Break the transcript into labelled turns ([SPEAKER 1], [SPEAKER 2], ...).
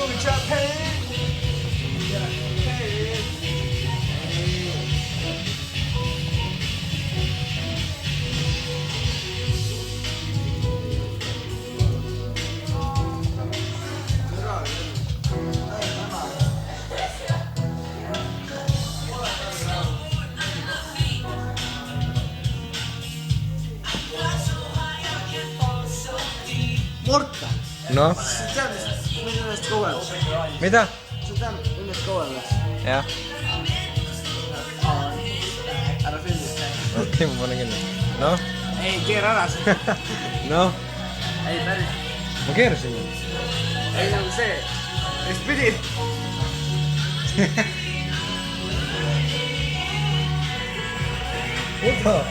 [SPEAKER 1] going Japan. Morten,
[SPEAKER 2] noh,
[SPEAKER 1] sa tead, mis ennast kauem?
[SPEAKER 2] mida?
[SPEAKER 1] Sa tead, ennast kauem läks?
[SPEAKER 2] jah,
[SPEAKER 1] Ära filmi.
[SPEAKER 2] okei, ma panen kinni. noh,
[SPEAKER 1] Ei, keera ära see.
[SPEAKER 2] noh,
[SPEAKER 1] Ei, päris.
[SPEAKER 2] ma keerasin ju.
[SPEAKER 1] Ei, nagu see. Teistpidi.
[SPEAKER 2] mida?